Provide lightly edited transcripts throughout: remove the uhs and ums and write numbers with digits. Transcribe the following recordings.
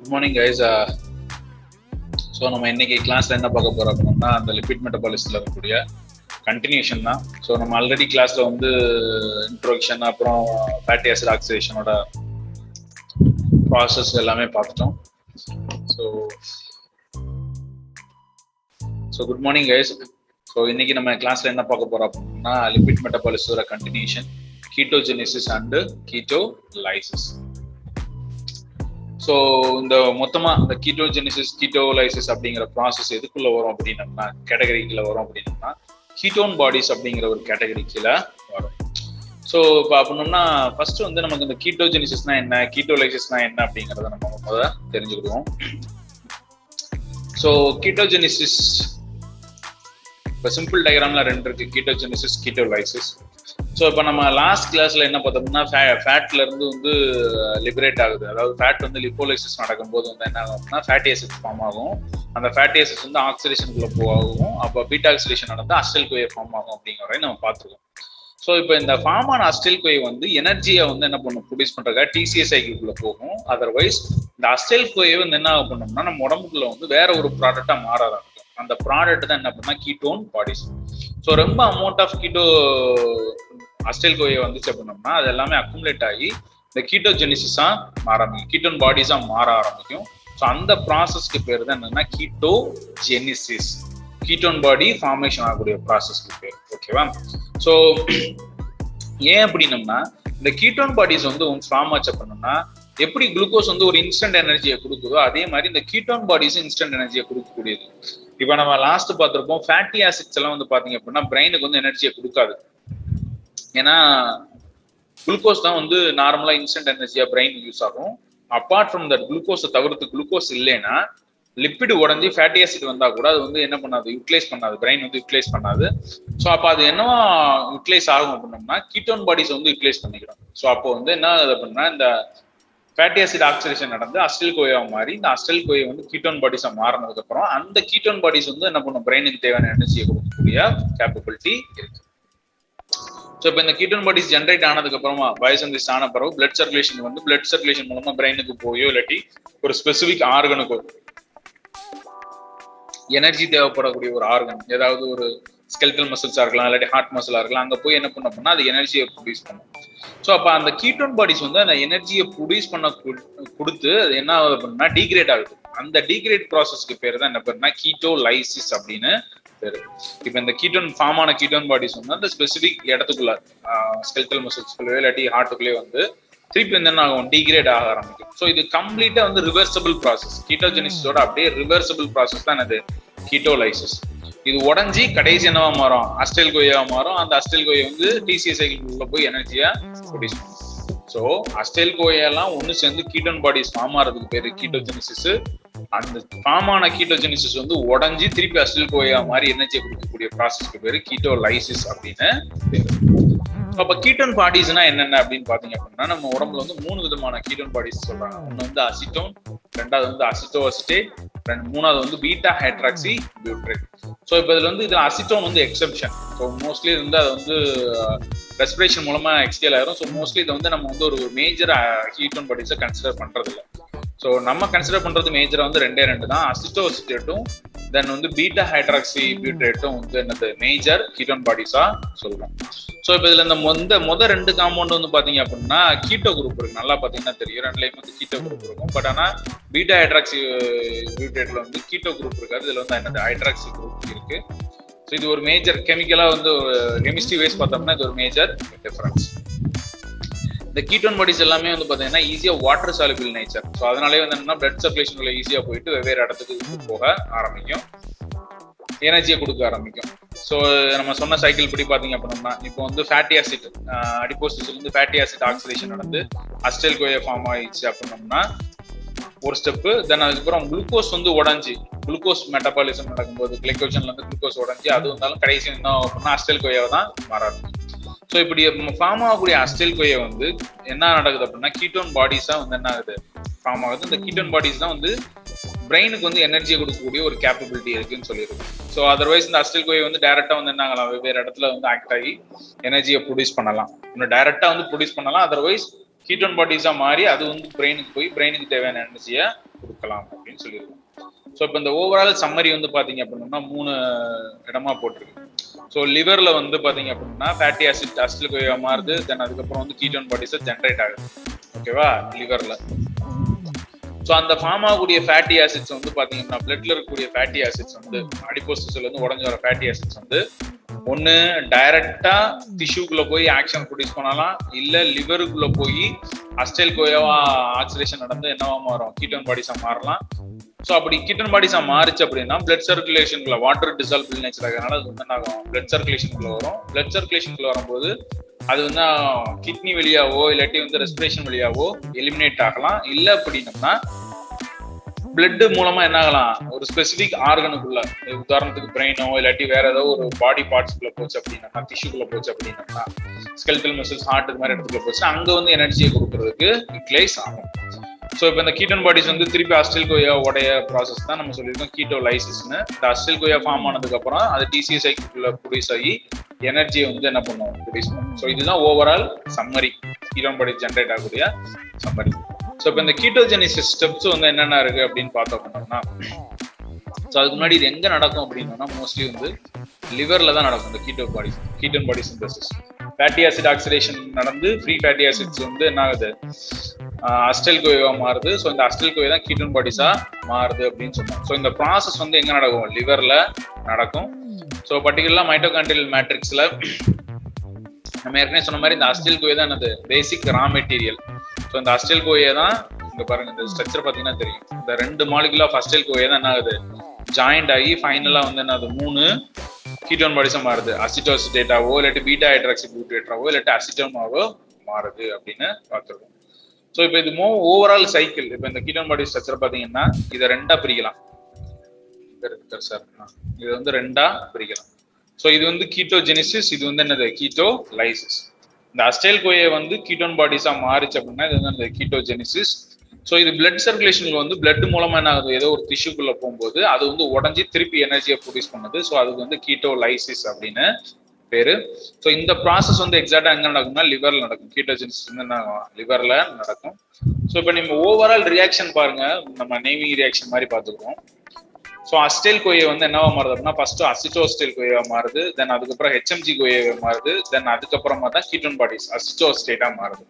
Good morning guys. So நம்ம இன்னைக்கு கிளாஸ்ல என்ன பார்க்க போறோம் அப்படின்னா அந்த லிபிட் மெட்டபாலிசம்ல இருக்கக்கூடிய கண்டினியூஷன் தான். ஸோ நம்ம ஆல்ரெடி கிளாஸ்ல வந்து இன்ட்ரோடக்ஷன் அப்புறம் ஃபேட்டி ஆசிட் ஆக்சிடேஷனோட ப்ராசஸ் எல்லாமே பார்த்துட்டோம். So good morning guys. So இன்னைக்கு நம்ம கிளாஸ்ல என்ன பார்க்க போறோம் அப்படின்னா லிபிட் மெட்டபாலிசத்தோட continuation, ketogenesis and ketolysis. So இந்த மொத்தமா இந்த கீட்டோஜெனிசிஸ் கீட்டோலைசிஸ் அப்படிங்கிற ப்ராசஸ் எதுக்குள்ள வரும் அப்படின்னம்னா கேட்டகரிக்குள்ள வரும் அப்படின்னம்னா கீட்டோன் பாடிஸ் அப்படிங்கிற ஒரு கேட்டகரி கீழே வரும். ஸோ இப்போ அப்படின்னோம்னா ஃபர்ஸ்ட் வந்து நமக்கு இந்த கீட்டோஜெனிசிஸ்னா என்ன, கீட்டோலைசிஸ்னா என்ன அப்படிங்கிறத நம்ம முதல்ல தெரிஞ்சுக்கிடுவோம். ஸோ கீட்டோஜெனிசிஸ் இப்போ சிம்பிள் டயக்ராம்ல ரெண்டு இருக்கு, கீட்டோஜெனிசிஸ் கீட்டோலைசிஸ். ஸோ இப்போ நம்ம லாஸ்ட் கிளாஸ்ல என்ன பார்த்தோம்னா ஃபேட்ல இருந்து வந்து லிபரேட் ஆகுது, அதாவது ஃபேட் வந்து லிப்போலைசிஸ் நடக்கும்போது வந்து என்ன ஆகும்னா ஃபேட்டி ஆசிட்ஸ் ஃபார்ம் ஆகும். அந்த ஃபேட்டி ஆசிட்ஸ் வந்து ஆக்சிடேஷனுக்குள்ள போகும், அப்போ பீட்டா ஆக்சிடேஷன் நடந்து அஸ்டைல் கோயை ஃபார்ம் ஆகும் அப்படிங்கிற வரை நம்ம பார்த்துருக்கோம். ஸோ இப்போ இந்த ஃபார்ம் ஆன அஸ்டைல் கோயை வந்து எனர்ஜியை வந்து என்ன பண்ணும், ப்ரொடியூஸ் பண்றதுக்காக டிசிஎஸ் சைக்கிள்குள்ள போகும். அதர்வைஸ் இந்த அஸ்டைல் கோயை வந்து என்ன பண்ணோம்னா நம்ம உடம்புக்குள்ள வந்து வேற ஒரு ப்ராடக்டா மாறாதான். அந்த ப்ராடக்ட் தான் என்ன பண்ணா கீட்டோன் பாடிஸ். ஸோ ரொம்ப அமௌண்ட் ஆஃப் கீட்டோ அஸ்டைல் கோயை வந்துச்சு அப்படின்னோம்னா அது எல்லாமே அக்குமுலேட் ஆகி இந்த கீட்டோஜெனிசிஸா மாற ஆரம்பிக்கும், கீட்டோன் பாடிஸா மாற ஆரம்பிக்கும். ஸோ அந்த ப்ராசஸ்க்கு பேர் தான் என்னன்னா கீட்டோஜெனிசிஸ், கீட்டோன் பாடி ஃபார்மேஷன் ஆகக்கூடிய ப்ராசஸ்க்கு பேர். ஓகேவா? ஸோ ஏன் அப்படின்னம்னா இந்த கீட்டோன் பாடிஸ் வந்து ஃபார்ம் ஆச்சு அப்படின்னா எப்படி குளுக்கோஸ் வந்து ஒரு இன்ஸ்டன்ட் எனர்ஜியை கொடுக்குதோ அதே மாதிரி இந்த கீட்டோன் பாடிஸும் இன்ஸ்டன்ட் எனர்ஜியை கொடுக்கக்கூடியது. இப்போ நம்ம லாஸ்ட் பார்த்துருப்போம் ஃபேட்டி ஆசிட்ஸ் எல்லாம் வந்து பாத்தீங்க அப்படின்னா பிரெயினுக்கு வந்து எனர்ஜியை கொடுக்காது. ஏன்னா குளுக்கோஸ் தான் வந்து நார்மலா இன்ஸ்டன்ட் எனர்ஜியா பிரெயின் யூஸ் ஆகும். அப்பார்ட் ஃப்ரம் தட் குளுக்கோஸை தவிர்த்து குளுக்கோஸ் இல்லைன்னா லிப்பிட் உடஞ்சி ஃபேட்டி ஆசிட் வந்தா கூட அது வந்து என்ன பண்ணாது, யூட்டிலைஸ் பண்ணாது, பிரெயின் வந்து யூட்டிலைஸ் பண்ணாது. ஸோ அப்போ அது என்னவா யூட்டிலைஸ் ஆகும் அப்படின்னோம்னா கீட்டோன் பாடிஸ் வந்து யூட்டிலைஸ் பண்ணிக்கிறோம். ஸோ அப்போ வந்து என்ன ஆகுது அப்படின்னா இந்த ஃபேட்டி ஆசிட் ஆக்சிடேஷன் நடந்து அஸ்டைல் கோயா மாறி இந்த அஸ்டைல் கோயை வந்து கீட்டோன் பாடிஸா மாறினதுக்கு அப்புறம் அந்த கீட்டோன் பாடிஸ் வந்து என்ன பண்ணும், பிரெயினுக்கு தேவையான எனர்ஜியை கொடுக்கக்கூடிய கேப்பபிலிட்டி இருக்கு. ஸோ இப்போ இந்த கீட்டோன் பாடிஸ் ஜென்ரேட் ஆனதுக்கு அப்புறமா பயோசிந்தசிஸ் ஆன பிறகு பிளட் சர்க்குலேஷன் வந்து பிளட் சர்க்குலேஷன் மூலமா பிரெயினுக்கு போயோ இல்லாட்டி ஒரு ஸ்பெசிபிக் ஆர்கனுக்கு எனர்ஜி தேவைப்படக்கூடிய ஒரு ஆர்கன், ஏதாவது ஒரு ஸ்கெல்டல் மசில்ஸா இருக்கலாம் இல்லாட்டி ஹார்ட் மசிலா இருக்கலாம், அங்க போய் என்ன பண்ண போனா அது எனர்ஜியை ப்ரொடியூஸ் பண்ணும். ஸோ அப்போ அந்த கீட்டோன் பாடிஸ் வந்து அந்த எனர்ஜியை ப்ரொடியூஸ் பண்ண கொடுத்து அது என்ன ஆகுது அப்படின்னா டீக்ரேட் ஆகுது. அந்த டீக்ரேட் ப்ராசஸ்க்கு பேர் தான் என்ன பேருனா கீட்டோலைசிஸ் அப்படின்னு பேரு. இப்போ இந்த கீட்டோன் ஃபார்ம் ஆன கீட்டோன் பாடிஸ் வந்து அந்த ஸ்பெசிபிக் இடத்துக்குள்ள ஸ்கெல்டல் மசில்ஸ்குள்ளே இல்லாட்டி ஹார்ட்டுக்குள்ளே வந்து திருப்பி வந்து என்ன ஆகும், டீக்ரேட் ஆக ஆரம்பிக்கும். ஸோ இது கம்ப்ளீட்டா வந்து ரிவர்சபிள் ப்ராசஸ். கீட்டோஜெனிசிஸோட அப்படியே ரிவர்சபிள் ப்ராசஸ் தான் அது கீட்டோலைசிஸ். இது உடஞ்சி கடைசி என்னவா மாறும், அஸ்டைல் கோயா மாறும். அந்த அஸ்டைல் கோயை வந்து டிசிஎஸ் சைக்கிள்குள்ள போய் எனர்ஜியா ப்ரொடியூஸ் பண்ணும். ஸோ அஸ்டைல் கோயெல்லாம் ஒன்று சேர்ந்து கீட்டோன் பாடிஸ் ஃபார்ம் ஆகிறதுக்கு பேரு கீட்டோஜெனிசிஸ். அந்த ஃபார்ம் ஆன கீட்டோஜெனிசிஸ் வந்து உடஞ்சி திருப்பி அஸ்டைல் கோயா மாதிரி எனர்ஜியை கொடுக்கக்கூடிய ப்ராசஸ்க்கு பேரு கீட்டோலைசிஸ் அப்படின்னு பேரு. அப்ப கீட்டோன் பாடிஸ்னா என்னென்ன அப்படின்னு பாத்தீங்க அப்படின்னா நம்ம உடம்புல வந்து 3 விதமான கீட்டோன் பாடிஸ் சொல்றாங்க. ஒண்ணு வந்து அசிட்டோன், ரெண்டாவது வந்து அசிட்டோ அசிட்டேட், மூணாவது வந்து பீட்டா ஹைட்ராக்சி பியூட்ரேட். ஸோ இப்போ இதுல வந்து இது அசிட்டோன் வந்து எக்ஸெப்ஷன். ஸோ மோஸ்ட்லி வந்து அது வந்து ரெஸ்பிரேஷன் மூலமா எக்ஸ்கேல் ஆயிரும். ஸோ மோஸ்ட்லி இதை வந்து நம்ம வந்து ஒரு மேஜர் கீட்டோன் பாடிஸை கன்சிடர் பண்றது இல்லை. ஸோ நம்ம கன்சிடர் பண்றது மேஜரா வந்து ரெண்டு தான், அசிட்டோ அசிட்டேட்டும் தென் வந்து பீட்டா ஹைட்ராக்சி பியூட்ரேட்டும் வந்து என்னது மேஜர் கீட்டோன் பாடிஸா சொல்லலாம். ஸோ இப்போ இதுல இந்த மொதல் 2 காம்பவுண்ட் வந்து பாத்தீங்க அப்படின்னா கீட்டோ குரூப் இருக்கு, நல்லா பாத்தீங்கன்னா தெரியும், ரெண்டுலயும் வந்து கீட்டோ குரூப் இருக்கும். பட் ஆனா பீட்டா ஹைட்ராக்சி பியூட்ரேட்ல வந்து கீட்டோ குரூப் இருக்காது, இதுல வந்து என்னது ஹைட்ராக்சி குரூப் இருக்கு. ஸோ இது ஒரு மேஜர் கெமிக்கலா வந்து கெமிஸ்ட்ரி வைஸ் பார்த்தோம்னா இது ஒரு மேஜர் டிஃபரன்ஸ். இந்த கீட்டோன் பாடிஸ் எல்லாமே வந்து பாத்தீங்கன்னா ஈஸியா வாட்டர் சாலுபிள் நேச்சர். ஸோ அதனாலே வந்து என்னன்னா பிளட் சர்க்குலேஷன்ல ஈஸியா போயிட்டு வெவ்வேறு இடத்துக்கு போக ஆரம்பிக்கும், எனர்ஜியை கொடுக்க ஆரம்பிக்கும். ஸோ நம்ம சொன்ன சைக்கிள் படி பாத்தீங்க அப்படின்னா இப்போ வந்து ஃபேட்டி ஆசிட் அடிப்போசிஸ்ல இருந்து ஃபேட்டி ஆசிட் ஆக்சிடேஷன் நடந்து அஸ்டைல் கோயா ஃபார்ம் ஆயிடுச்சு அப்படின்னோம்னா ஒரு ஸ்டெப்பு. தென் அதுக்கப்புறம் குளுக்கோஸ் வந்து உடஞ்சி குளுக்கோஸ் மெட்டபாலிசம் நடக்கும்போது கிளைக்கோஜன்ல இருந்து குளுக்கோஸ் உடஞ்சி அது வந்தாலும் கடைசி என்ன அப்படின்னா அஸ்டைல் கோயாவை தான் மாறாது. ஸோ இப்படி ஃபார்ம் ஆகக்கூடிய அஸ்டைல் கோயை வந்து என்ன நடக்குது அப்படின்னா கீட்டோன் பாடிஸா வந்து என்ன ஆகுது ஃபார்ம் ஆகுது. இந்த கீட்டோன் பாடிஸ் தான் வந்து பிரெயினுக்கு வந்து எனர்ஜியை கொடுக்கக்கூடிய ஒரு கேப்பபிலிட்டி இருக்குன்னு சொல்லியிருக்கு. ஸோ அதர்வைஸ் இந்த அஸ்டைல் கோயை வந்து டைரக்டா வந்து என்ன ஆகலாம், வெவ்வேறு இடத்துல வந்து ஆக்ட் ஆகி எனர்ஜியை ப்ரொடியூஸ் பண்ணலாம். இன்னும் டைரக்டா வந்து ப்ரொடியூஸ் பண்ணலாம். அதர்வைஸ் கீட்டோன் பாடிஸா மாறி அது வந்து பிரெயினுக்கு போய் பிரெயினுக்கு தேவையான எனர்ஜியை கொடுக்கலாம் அப்படின்னு சொல்லியிருக்கோம். ஸோ இப்போ இந்த ஓவரால் சம்மரி வந்து பாத்தீங்க அப்படின்னா 3 இடமா போட்டிருக்கு. ஸோ லிவர்ல வந்து பாத்தீங்க அப்படின்னா ஃபேட்டி ஆசிட் அசிட்டில் கோயா மாறுது, தென் அதுக்கப்புறம் வந்து கீட்டோன் பாடிஸை ஜென்ரேட் ஆகுது. ஓகேவா, லிவர்ல. ஸோ அந்த ஃபார்ம் ஆகக்கூடிய ஃபேட்டி ஆசிட்ஸ் வந்து பாத்தீங்கன்னா பிளட்ல இருக்கக்கூடிய ஃபேட்டி ஆசிட்ஸ் வந்து அடிப்போஸ் டிஷ்யூல இருந்து உடஞ்சு வர ஃபேட்டி ஆசிட்ஸ் வந்து ஒன்னு டைரக்டா டிஷ்யூக்குள்ள போய் ஆக்ஷன் ப்ரொடியூஸ் பண்ணலாம், இல்ல லிவருக்குள்ள போய் அஸ்டைல் கோயாவா ஆக்சிடேஷன் நடந்து என்னவா மாறும், கீட்டோன் பாடிஸா மாறலாம். ஸோ அப்படி கீட்டோன் பாடிஸா மாறிச்சு அப்படின்னா பிளட் சர்க்குலேஷனுக்குள்ள வாட்டர் டிசால்பிள் நேச்சர் ஆகிறதுனால அது வந்து என்ன ஆகும், பிளட் சர்க்குலேஷனுக்குள்ள வரும். பிளட் சர்க்குலேஷனுக்குள்ள வரும்போது அது வந்து கிட்னி வழியாவோ இல்லாட்டி வந்து ரெஸ்பிரேஷன் வழியாவோ எலிமினேட் ஆகலாம். இல்லை அப்படின்னம்னா பிளட் மூலமா என்ன ஆகலாம், ஒரு ஸ்பெசிபிக் ஆர்கனுக்குள்ள, உதாரணத்துக்கு பிரெயினோ இல்லாட்டி வேற ஏதோ ஒரு பாடி பார்ட்ஸ்குள்ள போச்சு அப்படின்னா, டிஷ்யூக்குள்ள போச்சு அப்படின்னா, ஸ்கெல்டல் மசில்ஸ் ஹார்ட் இது மாதிரி இடத்துக்குள்ள போச்சு, அங்க வந்து எனர்ஜியை கொடுக்கறதுக்கு யூட்டிலைஸ் ஆகும். ஸோ இப்போ இந்த கீட்டோன் பாடிஸ் வந்து திருப்பி அஸ்டைல் கோயா உடைய ப்ராசஸ் தான் நம்ம சொல்லியிருக்கோம் கீட்டோலைசிஸ்னு. இந்த அஸ்டைல் கோயா ஃபார்ம் ஆனதுக்கு அப்புறம் அது டிசிஎஸ் சைக்கிள்குள்ள ப்ரொடியூஸ் ஆகி எனர்ஜியை வந்து என்ன பண்ணுவோம், ப்ரொடியூஸ் பண்ணும். ஸோ இதுதான் overall summary, ketone bodies generate ஆகக்கூடிய சம்மரி. ஸோ இப்போ இந்த கீட்டோஜெனிசிஸ் ஸ்டெப்ஸ் வந்து என்னென்ன இருக்கு அப்படின்னு பார்த்தோம் அப்படின்னா, ஸோ அதுக்கு முன்னாடி இது எங்க நடக்கும் அப்படின்னா மோஸ்ட்லி வந்து லிவர்ல தான் நடக்கும். இந்த கீட்டோன் பாடி சிந்தசிஸ் ஃபேட்டி ஆசிட் ஆக்சிடேஷன் நடந்து ஃப்ரீ ஃபேட்டி ஆசிட்ஸ் வந்து என்ன ஆகுது, அஸ்டைல் கோயாவா மாறுது. ஸோ இந்த அஸ்டைல் கோயா தான் கீட்டோன் பாடிஸா மாறுது அப்படின்னு சொன்னோம். ஸோ இந்த ப்ராசஸ் வந்து எங்க நடக்கும், லிவர்ல நடக்கும். ஸோ பர்டிகுலரா மைட்டோகாண்ட்ரியல் மேட்ரிக்ஸ்ல நம்ம ஏற்கனவே சொன்ன மாதிரி இந்த அஸ்டைல் கோயா தான் என்னது பேசிக் ரா மெட்டீரியல். ஸோ இந்த அஸ்டைல் கோயா தான் இங்க பாருங்க, இந்த ஸ்ட்ரக்சர் பாத்தீங்கன்னா தெரியும், இந்த 2 மாலிகுல் ஆஃப் அஸ்டைல் கோயா தான் என்ன ஆகுது, ஜாயிண்ட் ஆகி ஃபைனலா வந்து என்னது 3 கீட்டோன் பாடிஸா மாறுது. அசிட்டோசிடேட்டாவோ இல்லாட்டி பீட்டா ஹைட்ராக்சி பியூட்டேட்டாவோ இல்லாட்டி அசிட்டோமாவோ மாறுது அப்படின்னு பார்த்துருக்கோம். ஸோ இப்போ இது ஓவரால் சைக்கிள். இப்போ இந்த கீட்டோன் பாடி ஸ்ட்ரக்சர் பாத்தீங்கன்னா இதை 2ஆ பிரிக்கலாம். இது வந்து 2ஆ பிரிக்கலாம். ஸோ இது வந்து கீட்டோஜெனிசிஸ், இது வந்து என்னது கீட்டோலைசிஸ். இந்த அஸ்டைல் கோயா வந்து கீட்டோன் பாடிஸா மாறிச்சு அப்படின்னா இது வந்து என்னது கீட்டோஜெனிசிஸ். ஸோ இது பிளட் சர்க்குலேஷனுக்கு வந்து பிளட் மூலமா என்ன ஆகுது, ஏதோ ஒரு டிஷ்யூக்குள்ள போகும்போது அது வந்து உடஞ்சி திருப்பி எனர்ஜியை ப்ரொடியூஸ் பண்ணுது. ஸோ அதுக்கு வந்து கீட்டோலைசிஸ் அப்படின்னு பேரு. ஸோ இந்த ப்ராசஸ் வந்து எக்ஸாக்டா எங்க நடக்கும்னா லிவர்ல நடக்கும். கீட்டோஜெனிசிஸ் வந்து என்ன லிவர்ல நடக்கும். ஸோ இப்போ நம்ம ஓவரால் ரியாக்ஷன் பாருங்க, நம்ம நேமிங் ரியாக்ஷன் மாதிரி பார்த்துக்கிறோம். ஸோ அஸ்டைல் கோயா வந்து என்னவா மாறுது அப்படின்னா ஃபர்ஸ்ட் அசிட்டோஸ்டைல் கோயா மாறுது, தென் அதுக்கப்புறம் ஹெச்எம்ஜி கோயா மாறுது, தென் அதுக்கப்புறமா தான் கீட்டோன் பாடிஸ் அசிட்டோஸ்டேட்டா மாறுது.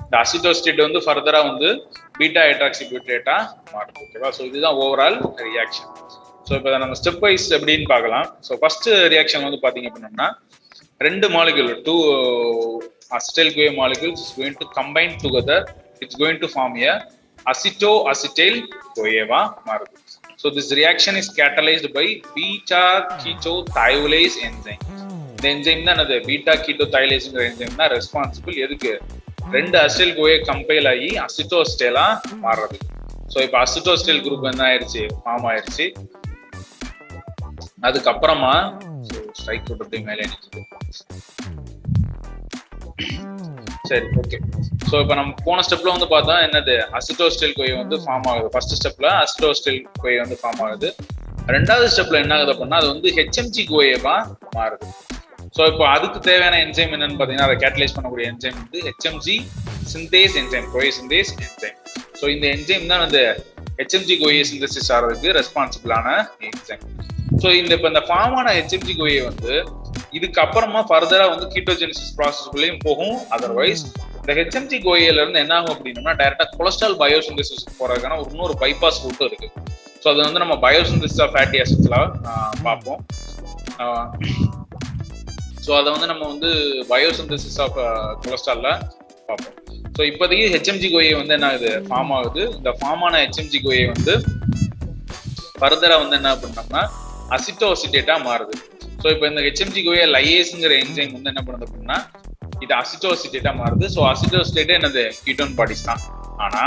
இந்த அசிட்டோஸ்டேட் வந்து ஃபர்தரா வந்து பீட்டா ஹைட்ராக்சி பியூட்டேட்டா மாறுது. ஓகேவா, ஸோ இதுதான் ஓவரால் ரியாக்ஷன். ஸோ இப்போ நம்ம ஸ்டெப் வைஸ் எப்படின்னு பார்க்கலாம். ஸோ ஃபர்ஸ்ட் ரியாக்ஷன் வந்து பாத்தீங்க அப்படின்னா 2 molecule 2 acetyl CoA molecules is going to combine together. It's going to form a acetoacetyl CoA மாறுது. So this reaction is catalyzed by beta ketothiolase enzyme. இந்த enzyme தான் அது beta கீட்டோதைலேஸ்ங்கிற enzyme தான் responsible எதுக்கு, 2 acetyl கோயா compile ஆகி அசிட்டோஸ்டைலா மாறுறது. So இப்போ அசிட்டோஸ்டைல் group என்ன ஆயிடுச்சு, ஃபார்ம் ஆயிடுச்சு. அதுக்கப்புறமா ஸ்ட்ரைக் விட்டு மேலே நிற்குது. சரி, ஓகே. ஸோ இப்போ நம்ம போன ஸ்டெப்ல வந்து பார்த்தா என்னது அசிட்டோஸ்டைல் கோயா வந்து ஃபார்ம் ஆகுது. ஃபர்ஸ்ட் ஸ்டெப்ல அசிட்டோஸ்டைல் கோயா வந்து ஃபார்ம் ஆகுது. 2வது ஸ்டெப்ல என்ன ஆகுது அப்படின்னா அது வந்து ஹெச்எம்ஜி கோயாவா மாறுது. ஸோ இப்போ அதுக்கு தேவையான என்சைம் என்னன்னு பார்த்தீங்கன்னா அதை கேட்டலைஸ் பண்ணக்கூடிய என்சைம் வந்து ஹெச்எம்ஜி சிந்தேஸ் என்சைம், கோயா சிந்தேஸ் என்சைம். ஸோ இந்த என்சைம் தான் வந்து ஹெச்எம்ஜி கோயா சிந்தசிஸ் ஆகிறதுக்கு ரெஸ்பான்சிபிளான என்சைம். ஸோ இப்போ இந்த ஃபார்ம் ஆன ஹெச்எம்ஜி கோயா வந்து இதுக்கு அப்புறமா ஃபர்தரா வந்து கீட்டோஜெனிசிஸ் ப்ராசஸ்குள்ளேயும் போகும். அதர்வைஸ் இந்த ஹெச்எம்ஜி கோயால இருந்து என்ன ஆகும் அப்படின்னா டைரக்டா கொலஸ்ட்ரால் பயோசிந்தசிஸ் போறதுக்கான இன்னொரு பைபாஸ் ரூட்டும் இருக்கு. ஸோ அது வந்து நம்ம பயோசிந்தசிஸ் ஆஃப் ஃபேட்டி ஆசிட்ஸ்ல பார்ப்போம். ஸோ அதை வந்து நம்ம வந்து பயோசிந்தசிஸ் ஆஃப் கொலஸ்ட்ரால்ல பார்ப்போம். ஸோ இப்போதைக்கு ஹெச்எம்ஜி கோயா வந்து என்ன ஆகுது, ஃபார்ம் ஆகுது. இந்த ஃபார்ம் ஆன ஹெச்எம்ஜி கோயா வந்து ஃபர்தரா வந்து என்ன பண்ணோம்னா அசிட்டோசிடேட்டா மாறுது. ஸோ இப்போ இந்த ஹெச்எம்ஜி கோயா லையேஸ்ங்கிற என்சைம் வந்து என்ன பண்ணுது அப்படின்னா இது அசிட்டோசிடேட்டா மாறுது. ஸோ அசிட்டோசிடேட்டே என்னது கீட்டோன் பாடிஸ் தான். ஆனா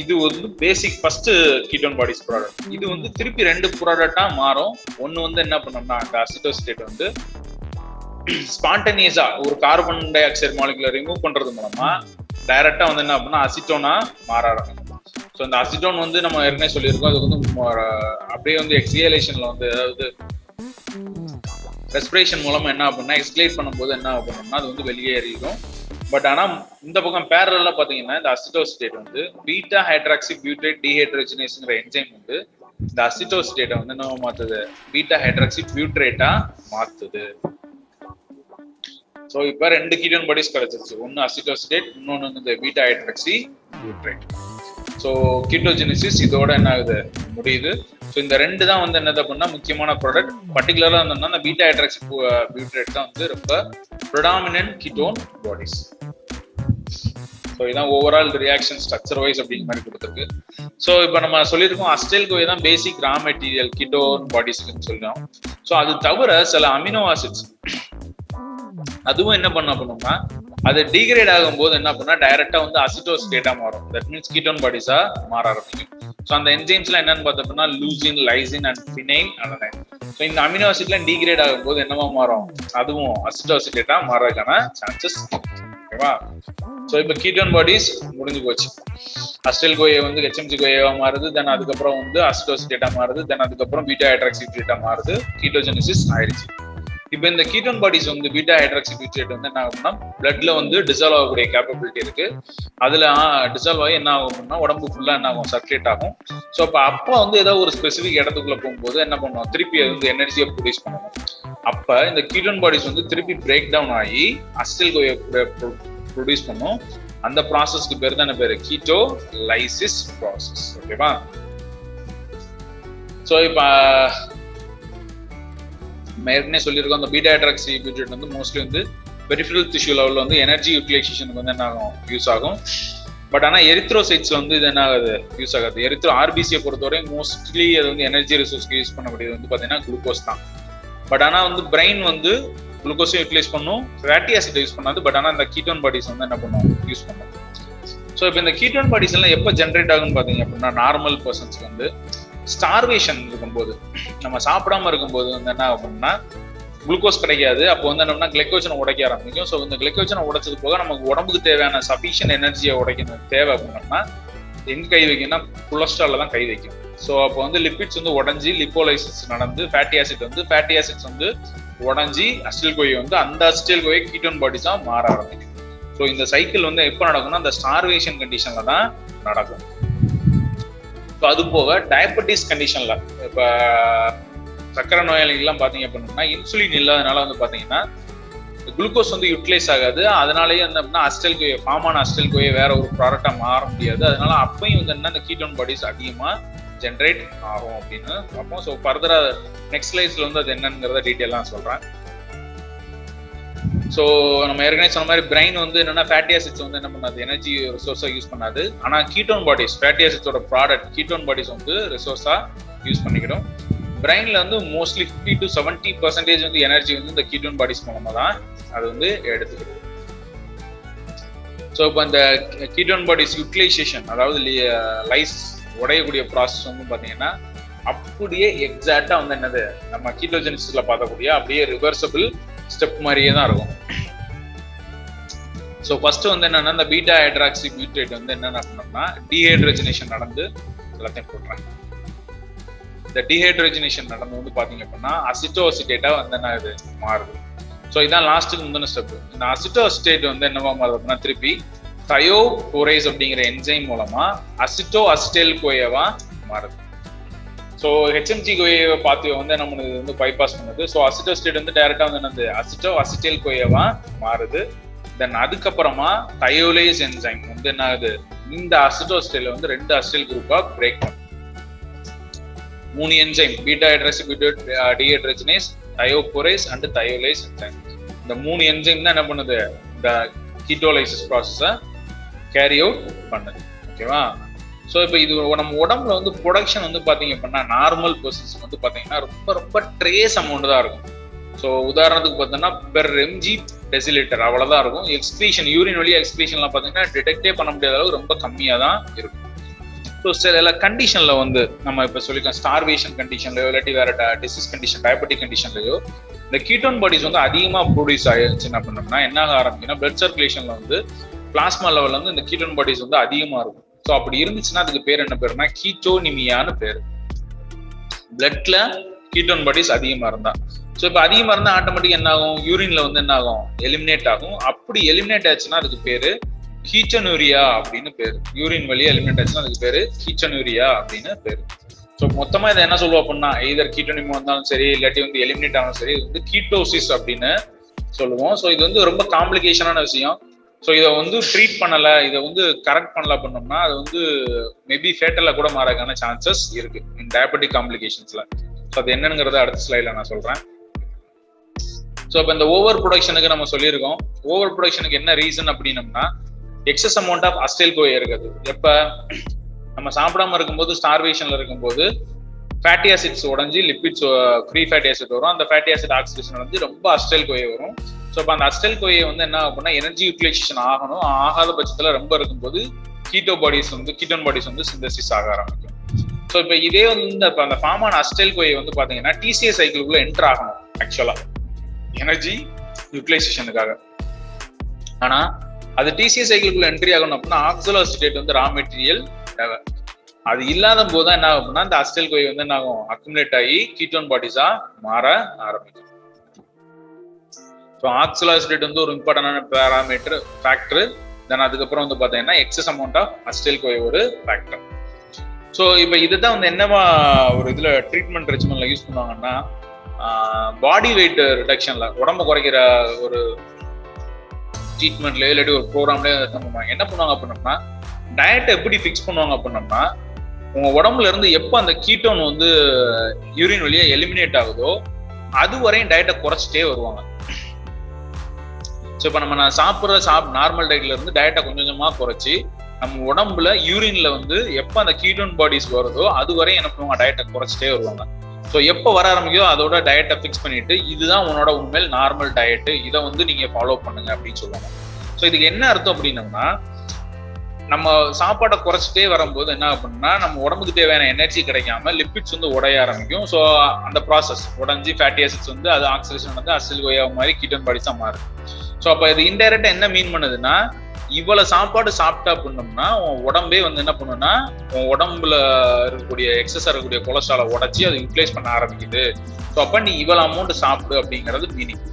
இது வந்து பேசிக் ஃபர்ஸ்ட் கீட்டோன் பாடிஸ் ப்ராடக்ட். இது வந்து திருப்பி 2 ப்ராடக்டா மாறும். ஒன்னு வந்து என்ன பண்ணோம்னா அந்த அசிட்டோசிடேட் வந்து ஸ்பான்டேனியஸா ஒரு கார்பன் டை ஆக்சைடு மாலிகுலை ரிமூவ் பண்றது மூலமா டைரக்டா வந்து என்ன பண்ணா அசிட்டோனா மாற ஆரம்பிக்கும். ஸோ இந்த அசிட்டோன் வந்து நம்ம ஏற்கனவே சொல்லியிருக்கோம் அது வந்து அப்படியே வந்து எக்ஸியலேஷன்ல வந்து அதாவது ரெஸ்பிரேஷன் மூலமா என்ன அப்படின்னா எக்ஸ்கிலேட் பண்ணும்போது என்ன பண்ணணும்னா அது வந்து வெளியேறிடும். பட் ஆனா இந்த பக்கம் பேரலா பாத்தீங்கன்னா இந்த அசிட்டோசிடேட் வந்து பீட்டா ஹைட்ராக்சி பியூட்ரேட் டீஹைட்ரோஜனேஸ்ங்கிற என்சைம் வந்து இந்த அசிட்டோசிடேட்டை வந்து என்ன மாத்துது, பீட்டா ஹைட்ராக்சி பியூட்ரேட்டா மாத்துது. ஸோ இப்போ 2 கீட்டோன் பாடிஸ் கிடைச்சிருச்சு, ஒன்னு அசிட்டோசிடேட், இன்னொன்னு வந்து beta hydroxy butyrate. So ketogenesis இதோட என்ன ஆகுது, முடியுது. ஸோ இந்த 2 தான் வந்து என்னது அப்படின்னா முக்கியமான ப்ராடக்ட். பர்டிகுலரா இந்த பீட்டா ஹைட்ராக்சி பியூட்ரேட் தான் வந்து ரொம்ப ப்ரிடாமினன்ட் கீட்டோன் பாடிஸ். ஸோ இதான் ஓவரால் ரியாக்ஷன் ஸ்ட்ரக்சர் வைஸ் அப்படிங்கிற மாதிரி கொடுத்துருக்கு. ஸோ இப்போ நம்ம சொல்லியிருக்கோம் அசிட்டைல் கோயை தான் பேசிக் ரா மெட்டீரியல் கீட்டோன் பாடிஸ்ன்னு சொல்லிட்டோம். ஸோ அது தவிர சில அமினோ ஆசிட்ஸ் அதுவும் என்ன பண்ண அப்படின்னா அது டிகிரேட் ஆகும்போது என்ன பண்ணா டைரக்டா வந்து அசிட்டோசிடேட்டா மாறும். தட் மீன்ஸ் கீட்டோன் பாடிஸா மாற ஆரம்பிக்கும். ஸோ அந்த என்சைம்ஸ்லாம் என்னன்னு பார்த்தோம்னா leucine, lysine and phenyl alanine. So இந்த அமினோ ஆசிட்லாம் டிகிரேட் ஆகும்போது என்னவா மாறும், அதுவும் அசிட்டோசிடேட்டா மாறதுக்கான சான்சஸ். ஓகேவா? ஸோ இப்போ கீட்டோன் பாடிஸ் முடிஞ்சு போச்சு. அசிட்டைல் கோயை வந்து ஹெச்எம்சி கோயவா மாறுது, தென் அதுக்கப்புறம் வந்து அசிட்டோசிடேட்டா மாறுது, தென் அதுக்கப்புறம் பீட்டா ஹைட்ராக்சி பியூட்ரேட்டா மாறுது, கீட்டோஜெனிசிஸ் ஆயிடுச்சு. இப்போ இந்த கீட்டோன் பாடிஸ் வந்து பீட்டா ஹைட்ராக்சி பியூட்ரேட் வந்து என்ன ஆகும்னா பிளட்ல வந்து டிசால்வ் ஆகக்கூடிய கேப்பபிலிட்டி இருக்கு. அதுல டிசால்வ் ஆகி என்ன ஆகும்னா உடம்பு ஃபுல்லா என்ன ஆகும், சர்க்குலேட் ஆகும். ஸோ அப்போ வந்து ஏதாவது ஒரு ஸ்பெசிபிக் இடத்துக்குள்ள போகும்போது என்ன பண்ணுவோம், திருப்பி அது வந்து எனர்ஜியை ப்ரொடியூஸ் பண்ணுவோம். அப்ப இந்த கீட்டோன் பாடிஸ் வந்து திருப்பி பிரேக் டவுன் ஆகி அசிட்டைல் கோயை ப்ரொடியூஸ் பண்ணும். அந்த ப்ராசஸ்க்கு பேர் தான் என்ன பேரு, கீட்டோலைசிஸ் ப்ராசஸ். ஓகேவா? ஸோ இப்போ ஏற்கனவே சொல்லியிருக்கோம் அந்த பீட்டா ஹைட்ராக்சி பியூட்ரேட் வந்து மோஸ்ட்லி வந்து பெரிஃபரல் டிஷ்யூ லெவலில் வந்து எனர்ஜி யூட்டிலைசேஷனுக்கு வந்து என்ன ஆகும், யூஸ் ஆகும். பட் ஆனால் எரித்ரோசைட்ஸ்ல வந்து இது என்ன ஆகுது, யூஸ் ஆகாது. ஆர்பிசியை பொறுத்தவரை மோஸ்ட்லி அது வந்து எனர்ஜி ரிசோர்ஸ்க்கு யூஸ் பண்ணக்கூடியது வந்து பார்த்தீங்கன்னா குளுக்கோஸ் தான். பட் ஆனால் வந்து பிரெயின் வந்து குளுக்கோஸும் யூட்டிலைஸ் பண்ணும், ஃபேட்டி ஆசிட் யூஸ் பண்ணாது. பட் ஆனால் இந்த கீட்டோன் பாடிஸ் வந்து என்ன பண்ணும், யூஸ் பண்ணும். ஸோ இப்போ இந்த கீட்டோன் பாடிஸ் எல்லாம் எப்போ ஜென்ரேட் ஆகும்னு பார்த்தீங்க அப்படின்னா நார்மல் பர்சன்ஸ்க்கு வந்து ஸ்டார்வேஷன் இருக்கும்போது, நம்ம சாப்பிடாம இருக்கும்போது வந்து என்ன அப்படின்னா குளுக்கோஸ் கிடைக்காது. அப்போ வந்து என்னன்னா கிளைக்கோஜனை உடைக்க ஆரம்பிக்கும். ஸோ இந்த கிளைக்கோஜனை உடைச்சது போக நமக்கு உடம்புக்கு தேவையான சஃபிஷியன்ட் எனர்ஜியை உடைக்கணும் தேவை அப்படின்னா எங்க கை வைக்கணும்னா கொலஸ்ட்ரால்ல தான் கை வைக்கும். ஸோ அப்போ வந்து லிபிட்ஸ் வந்து உடஞ்சி லிப்போலைசிஸ் நடந்து ஃபேட்டி ஆசிட்ஸ் வந்து உடஞ்சி அசிட்டைல் கோயை வந்து அந்த அசிட்டைல் கோயை கீட்டோன் பாடிஸா மாற ஆரம்பிக்கும். ஸோ இந்த சைக்கிள் வந்து எப்போ நடக்கும்னா அந்த ஸ்டார்வேஷன் கண்டிஷன்ல தான் நடக்கும். ஸோ அது போக டயபெட்டிஸ் கண்டிஷன்ல இப்போ சக்கரை நோயாளிகள்லாம் பார்த்தீங்க அப்படின்னா இன்சுலின் இல்லாதனால வந்து பார்த்தீங்கன்னா குளுக்கோஸ் வந்து யூட்டிலைஸ் ஆகாது. அதனாலேயே வந்து அப்படின்னா அசிட்டைல் கோயை ஃபார்மான அசிட்டைல் கோயை வேற ஒரு ப்ராடக்டா மாற முடியாது. அதனால அப்பயும் வந்து என்ன இந்த கீட்டோன் பாடிஸ் அதிகமா ஜென்ரேட் ஆகும் அப்படின்னு பார்ப்போம். ஸோ ஃபர்தரா நெக்ஸ்ட் ஸ்லைட்ஸ்ல வந்து அது என்னங்கிறத டீட்டெயிலாக சொல்றேன். ஸோ நம்ம ஏற்கனவே சொன்ன மாதிரி பிரெயின் வந்து என்னன்னா ஃபேட்டி ஆசிட்ஸ் வந்து என்ன பண்ணாது, எனர்ஜி ரிசோர்ஸா யூஸ் பண்ணாது. ஆனா கீட்டோன் பாடிஸ் ஃபேட்டி ஆசிட்ஸோட ப்ராடக்ட் கீட்டோன் பாடிஸ் வந்து ரிசோர்ஸா யூஸ் பண்ணிக்கிடும். பிரெயின்ல வந்து மோஸ்ட்லி 50 to 70% வந்து எனர்ஜி வந்து இந்த கீட்டோன் பாடிஸ் மூலமா தான் அது வந்து எடுத்துக்கிடும். ஸோ இப்போ இந்த கீட்டோன் பாடிஸ் யூட்டிலைசேஷன் அதாவது லைஸ் உடையக்கூடிய ப்ராசஸ் வந்து பாத்தீங்கன்னா அப்படியே எக்ஸாக்டா வந்து என்னது நம்ம கீட்டோஜெனிசிஸ்ல பார்த்தக்கூடிய அப்படியே ரிவர்சபிள் ஸ்டெப் மாதிரியே தான் இருக்கும். ஸோ ஃபர்ஸ்ட் வந்து என்னன்னா இந்த பீட்டா ஹைட்ராக்சி பியூட்ரேட் வந்து என்னென்ன பண்ணோம்னா டீஹைட்ரோஜனேஷன் நடந்து எல்லாத்தையும் போடுறேன். இந்த டீஹைட்ரோஜனேஷன் நடந்து வந்து பாத்தீங்க அப்படின்னா அசிட்டோசிடேட்டா வந்து என்ன இது மாறுது. ஸோ இதான் லாஸ்ட்டுக்கு முந்தின ஸ்டெப். இந்த அசிட்டோசிடேட் வந்து என்னவா மாறுது அப்படின்னா திருப்பி தயோபோரேஸ் அப்படிங்கிற என்சைம் மூலமா அசிட்டைல் கோயவா மாறுது. ஸோ ஹெச்எம்சி கோயவை பார்த்து வந்து நம்ம வந்து பைபாஸ் பண்ணுது. ஸோ அசிட்டோசிடேட் வந்து டைரக்டா வந்து என்னது அசிட்டைல் கோயவா மாறுது. தென் அதுக்கப்புறமா தயோலேஸ் என்சைம் வந்து என்ன ஆகுது, இந்த அசிட்டோசிடேட்ல வந்து 2 அசிட்டைல் குரூப்பா பிரேக் பண்ணும். 3 enzyme beta hydroxy butyrate dehydrogenase, thiophorase and thiolase enzyme. இந்த 3 என்சைம் தான் என்ன பண்ணுது, இந்த கீட்டோலைசிஸ் ப்ராசஸை கேரி அவுட் பண்ணுது. ஓகேவா? ஸோ இப்போ இது நம்ம உடம்புல வந்து ப்ரொடக்ஷன் வந்து பார்த்தீங்க அப்படின்னா நார்மல் பர்சன்ஸ்க்கு வந்து பார்த்தீங்கன்னா ரொம்ப ரொம்ப ட்ரேஸ் அமௌண்ட் தான் இருக்கும். ஸோ உதாரணத்துக்கு பார்த்தோம்னா பெர் mg டெசிலிட்டர் அவ்வளோதான் இருக்கும். எக்ஸ்கிரீஷன் யூரின் வழியா எக்ஸ்கிரீஷன்லாம் பார்த்தீங்கன்னா டிடெக்டே பண்ண முடியாத அளவு ரொம்ப கம்மியாக தான் இருக்கும். ஸோ சில கண்டிஷன்ல வந்து நம்ம இப்போ சொல்லிக்கலாம் ஸ்டார்வேஷன் கண்டிஷன்லையோ இல்லாட்டி வேற டிசீஸ் கண்டிஷன் டயபெட்டிக் கண்டிஷன்லையோ இந்த கீட்டோன் பாடிஸ் வந்து அதிகமாக ப்ரொடியூஸ் ஆயிடுச்சு என்ன பண்ணோம்னா என்ன ஆக ஆரம்பிக்குன்னா பிளட் சர்க்குலேஷன்ல வந்து பிளாஸ்மா லெவல்ல வந்து இந்த கீட்டோன் பாடிஸ் வந்து அதிகமாக இருக்கும். ஸோ அப்படி இருந்துச்சுன்னா அதுக்கு பேர் என்ன பேருனா கீட்டோனிமியான்னு பேரு. பிளட்ல கீட்டோன் பாடிஸ் அதிகமா இருந்தா. ஸோ இப்போ அதிகமா இருந்தா ஆட்டோமேட்டிக் என்ன ஆகும், யூரின்ல வந்து என்ன ஆகும், எலிமினேட் ஆகும். அப்படி எலிமினேட் ஆச்சுன்னா அதுக்கு பேரு கீட்டோனூரியா அப்படின்னு பேரு. யூரின் வழியா எலிமினேட் ஆச்சுன்னா அதுக்கு பேரு கீட்டோனூரியா அப்படின்னு பேரு. ஸோ மொத்தமா இதை என்ன சொல்லுவோம் அப்படின்னா, எய்தர் கீட்டோனிமா வந்தாலும் சரி, இல்லாட்டி வந்து எலிமினேட் ஆனாலும் சரி, இது வந்து கீட்டோசிஸ் அப்படின்னு சொல்லுவோம். ஸோ இது வந்து ரொம்ப காம்ப்ளிகேஷனான விஷயம். ஸோ இதை வந்து ட்ரீட் பண்ணல, இதை வந்து கரெக்ட் பண்ணல பண்ணோம்னா அது வந்து மேபி ஃபேட்டலா கூட மாறதுக்கான சான்சஸ் இருக்கு இந்த டயபெட்டிக் காம்ப்ளிகேஷன்ஸ்ல. ஸோ அது என்னங்கிறத அடுத்த ஸ்லைட்ல நான் சொல்றேன். ஸோ இப்போ இந்த ஓவர் ப்ரொடக்ஷனுக்கு நம்ம சொல்லியிருக்கோம். ஓவர் ப்ரொடக்ஷனுக்கு என்ன ரீசன் அப்படின்னம்னா, எக்ஸஸ் அமௌண்ட் ஆஃப் அஸ்டைல் கோயே இருக்குது. எப்ப நம்ம சாப்பிடாம இருக்கும்போது, ஸ்டார்வேஷன்ல இருக்கும்போது ஃபேட்டி ஆசிட்ஸ் உடஞ்சி லிப்பிட்ஸ் ஃப்ரீ ஃபேட்டி ஆசிட் வரும். அந்த ஃபேட்டி ஆசிட் ஆக்சிடேஷன் வந்து ரொம்ப அஸ்டைல் கோயை வரும். ஸோ இப்போ அந்த அஸ்டைல் கோயை வந்து என்ன ஆகும்னா, எனர்ஜி யூட்டிலைசேஷன் ஆகணும். ஆகாத பட்சத்துல ரொம்ப இருக்கும்போது கீட்டோன் பாடிஸ் வந்து சிந்தசிஸ் ஆக ஆரம்பிக்கும். ஸோ இப்போ இதே வந்து இப்போ அந்த ஃபார்ம் ஆன அஸ்டைல் கோயை வந்து பாத்தீங்கன்னா டிசிஏ சைக்கிளுக்குள்ள என்டர் ஆகணும் ஆக்சுவலா எனர்ஜி யூட்டிலைசேஷனுக்காக. ஆனா அது டிசிஏ சைக்கிளுக்குள்ள என்ட்ரி ஆகணும் அப்படின்னா ஆக்சலோசிடேட் வந்து ரா மெட்டீரியல் தேவை. அது இல்லாத போதுதான் என்ன ஆகும்னா இந்த அஸ்டைல் கோயை வந்து என்ன ஆகும், அக்குமுலேட் ஆகி கீட்டோன் பாடிஸா மாற ஆரம்பிக்கும். ஸோ ஆக்சலோசிடேட் வந்து ஒரு இம்பார்ட்டன்டான பேராமீட்டர் ஃபேக்டர். தென் அதுக்கப்புறம் வந்து பாத்தீங்கன்னா எக்ஸஸ் அமௌண்ட் ஆஃப் அஸ்டைல் கோயை ஒரு ஃபேக்டர். ஸோ இப்போ இதுதான் வந்து என்னவா ஒரு இதுல ட்ரீட்மெண்ட் ரெஜிமெண்ட்ல யூஸ் பண்ணுவாங்கன்னா, பாடி வெயிட் ரிடக்ஷன்ல உடம்பு குறைக்கிற ஒரு ட்ரீட்மெண்ட்ல இல்லாட்டி ஒரு ப்ரோக்ராம்ல என்ன பண்ணுவாங்க அப்படின்னம்னா, டயட்டை எப்படி ஃபிக்ஸ் பண்ணுவாங்க அப்படின்னம்னா, உங்க உடம்புல இருந்து எப்போ அந்த கீட்டோன் வந்து யூரின் வழியா எலிமினேட் ஆகுதோ அது வரையும் டயட்டை குறைச்சிட்டே வருவாங்க. ஸோ இப்போ நம்ம நார்மல் டயட்ல இருந்து டயட்டை கொஞ்சம் கொஞ்சமா குறைச்சி நம்ம உடம்புல யூரின்ல வந்து எப்போ அந்த கீட்டோன் பாடிஸ் வருதோ அது வரையும் என்ன பண்ணுவாங்க, டயட்டை குறைச்சிட்டே வருவாங்க. ஸோ எப்போ வர ஆரம்பிக்கோ அதோட டயட்டை ஃபிக்ஸ் பண்ணிட்டு இதுதான் உன்னோட உண்மையில் நார்மல் டயட்டு, இதை வந்து நீங்க ஃபாலோ பண்ணுங்க அப்படின்னு சொல்லுவாங்க. ஸோ இதுக்கு என்ன அர்த்தம் அப்படின்னம்னா, நம்ம சாப்பாட்டை குறைச்சிட்டே வரும்போது என்ன அப்படின்னா நம்ம உடம்புக்கு தேவையான எனர்ஜி கிடைக்காம லிப்பிட்ஸ் வந்து உடைய ஆரம்பிக்கும். ஸோ அந்த ப்ராசஸ் உடஞ்சி ஃபேட்டி ஆசிட்ஸ் வந்து அது ஆக்சிடேஷன் வந்து அஸ்டைல் கோயா மாதிரி கீட்டோன் பாடிஸா மாறும். ஸோ அப்போ இது இன்டைரக்டா என்ன மீன் பண்ணுதுன்னா, இவ்வளவு சாப்பாடு சாப்பிட்டா அப்படின்னோம்னா உன் உடம்பே வந்து என்ன பண்ணுன்னா, உன் உடம்புல இருக்கக்கூடிய எக்ஸஸா இருக்கக்கூடிய கொலஸ்ட்ராலை உடச்சி அதை யூட்டிலைஸ் பண்ண ஆரம்பிக்குது. ஸோ அப்ப நீ இவ்வளவு அமௌண்ட் சாப்பிடு அப்படிங்கிறது மீனிங்.